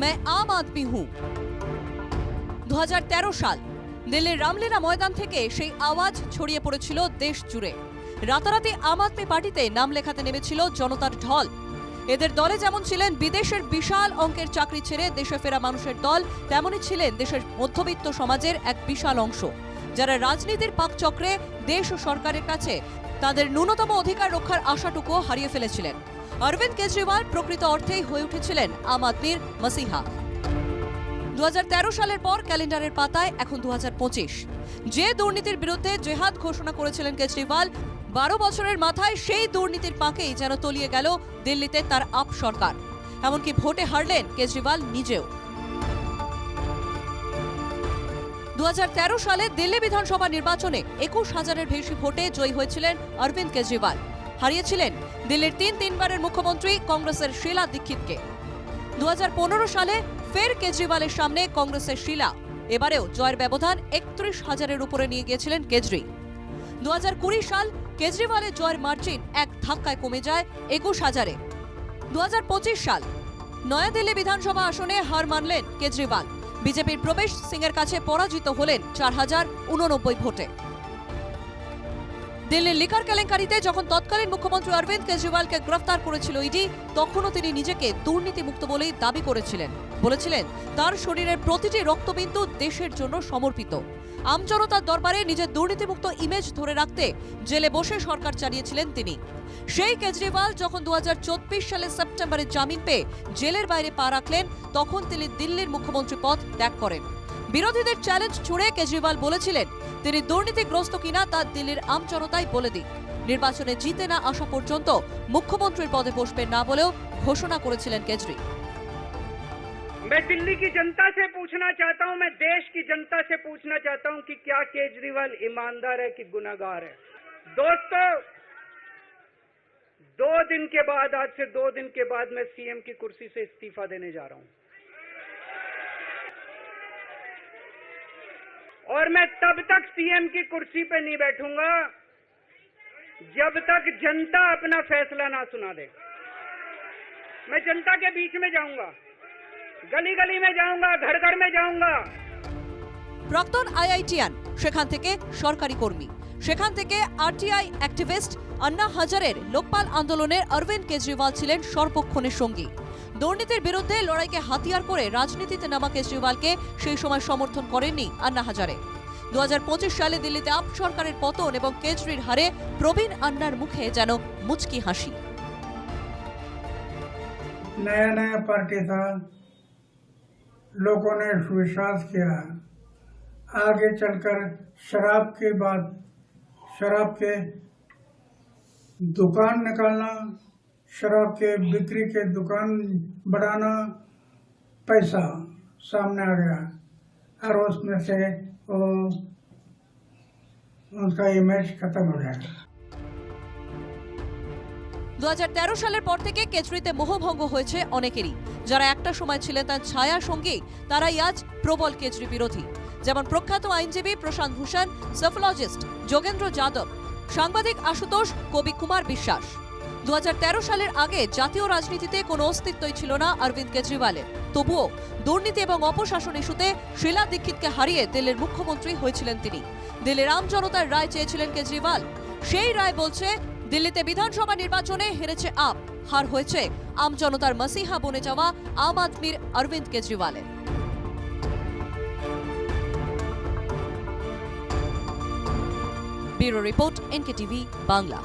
मैं आम आदमी हूं। 2013 সাল দিল্লির রামলীলা ময়দান থেকে সেই আওয়াজ ছড়িয়ে পড়েছিল দেশ জুড়ে। রাতারাতি আম আদমি পার্টিতে নাম লেখাতে নেমেছিল জনতার ঢল। এদের দলে যেমন ছিলেন বিদেশের বিশাল অঙ্কের চাকরি ছেড়ে দেশে ফেরা মানুষের দল, তেমনই ছিলেন দেশের মধ্যবিত্ত সমাজের এক বিশাল অংশ, যারা রাজনীতির পাকচক্রে দেশ ও সরকারের কাছে তাদের ন্যূনতম অধিকার রক্ষার আশাটুকু হারিয়ে ফেলেছিলেন। অরবিন্দ কেজরিওয়াল প্রকৃত অর্থেই হয়ে উঠেছিলেন আম আদমির মসিহা। 2013 সালের পর ক্যালেন্ডারের পাতায় এখন 2025। যে দুর্নীতির বিরুদ্ধে জেহাদ ঘোষণা করেছিলেন কেজরিওয়াল, 12 বছরের মাথায় সেই দুর্নীতির পাকেই যেন তলিয়ে গেল দিল্লিতে তার আপ সরকার। এমনকি ভোটে হারলেন কেজরিওয়াল নিজেও। 2013 সালে দিল্লি বিধানসভা নির্বাচনে 21,000-এর বেশি ভোটে জয়ী হয়েছিলেন অরবিন্দ কেজরিওয়াল। হারিয়েছিলেন দিল্লির তিনবারের মুখ্যমন্ত্রী কংগ্রেসের শীলা দীক্ষিতকে। 2015 সালে ফের কেজরিওয়ালের সামনে কংগ্রেসের শীলা এবারেও জয়ের ব্যবধান 31,000-এর উপরে নিয়ে গিয়েছিলেন কেজরি। 2020 সাল কেজরিওয়ালের জয়ের মার্জিন এক ধাক্কায় কমে যায় 21,000-এ। 2025 সাল নয়াদিল্লি বিধানসভা আসনে হার মানলেন কেজরিওয়াল। বিজেপির প্রবেশ সিংয়ের কাছে পরাজিত হলেন 4,089 ভোটে। দিল্লির লিকার কেলেঙ্কারিতে যখন তৎকালীন মুখ্যমন্ত্রী অরবিন্দ কেজরিওয়ালকে গ্রেফতার করেছিল ইডি, তখনও তিনি নিজেকে দুর্নীতিমুক্ত বলেই দাবি করেছিলেন। বলেছিলেন তার শরীরের প্রতিটি রক্তবিন্দু দেশের জন্য সমর্পিত। আমজনতার দরবারে নিজের দুর্নীতিমুক্ত ইমেজ ধরে রাখতে জেলে বসে সরকার চালিয়েছিলেন তিনি। সেই কেজরিওয়াল যখন 2024 সালের সেপ্টেম্বরে জামিন পেয়ে জেলের বাইরে পা রাখলেন, তখন তিনি দিল্লির মুখ্যমন্ত্রী পদ ত্যাগ করেন। বিরোধীদের চ্যালেঞ্জ ছুড়ে কেজরিওয়াল বলেছিলেন তিনি দুর্নীতিগ্রস্ত কিনা তা দিল্লির আমজনতাই বলে দিক। নির্বাচনে জিতে না আসা পর্যন্ত মুখ্যমন্ত্রীর পদে বসবেন না বলেও ঘোষণা করেছিলেন কেজরি। मैं दिल्ली की जनता से पूछना चाहता हूं, मैं देश की जनता से पूछना चाहता हूं कि क्या केजरीवाल ईमानदार है कि गुनहगार है। दोस्तों, 2 दिन के बाद, आज से 2 दिन के बाद मैं सीएम की कुर्सी से इस्तीफा देने जा रहा हूं और मैं तब तक सीएम की कुर्सी पे नहीं बैठूंगा जब तक जनता अपना फैसला ना सुना दे। मैं जनता के बीच में जाऊंगा, गली गली में जाऊंगा, घर घर में जाऊंगा। প্রাক্তন আইআইটিয়ান, সেখান থেকে সরকারি কর্মী, সেখান থেকে আরটিআই অ্যাক্টিভিস্ট, আন্না হাজারের লোকপাল আন্দোলনের অরবিন্দ কেজরিওয়াল ছিলেন সর্বক্ষণের সঙ্গী। দুর্নীতির বিরুদ্ধে লড়াইকে হাতিয়ার করে রাজনীতিতে নামা কেজরিওয়ালকে সেই সময় সমর্থন করেননি আন্না হাজারে। 2025 সালে দিল্লিতে আপ সরকারের পতন এবং কেজরির হারে প্রবীণ আন্নার মুখে যেন মুচকি হাসি। नया नया पार्टी था, लोगों ने विश्वास किया। आगे चलकर शराब के बाद शराब के दुकान निकालना, शराब के बिक्री के दुकान बढ़ाना, पैसा सामने आ गया और उसमें से वो उनका इमेज खत्म हो गया। 2013 সালের পর থেকে কেজরিতে মোহভঙ্গ হয়েছে অনেকেরই। যারা একটা সময় ছিলেন তার ছায়া সঙ্গী, তারাই আজ প্রবল কেজরি বিরোধী। যেমন প্রখ্যাত আইনজীবী প্রশান্ত ভূষণ, সোফোলজিস্ট যোগেন্দ্র যাদব, সাংবাদিক আশুতোষ, কবি কুমার বিশ্বাস। 2013 সালের আগে জাতীয় রাজনীতিতে কোনো অস্তিত্বই ছিল না অরবিন্দ কেজরিওয়ালের। তবুও দুর্নীতি এবং অপশাসন ইস্যুতে শীলা দীক্ষিতকে হারিয়ে দিল্লির মুখ্যমন্ত্রী হয়েছিলেন তিনি। দিল্লির আম জনতার রায় চেয়েছিলেন কেজরিওয়াল। সেই রায় বলছে দিল্লিতে বিধানসভা নির্বাচনে হেরেছে আপ, হার হয়েছে আম জনতার মসিহা বনে যাওয়া আম আদমির অরবিন্দ কেজরিওয়ালের। Bureau report, NKTV Bangla.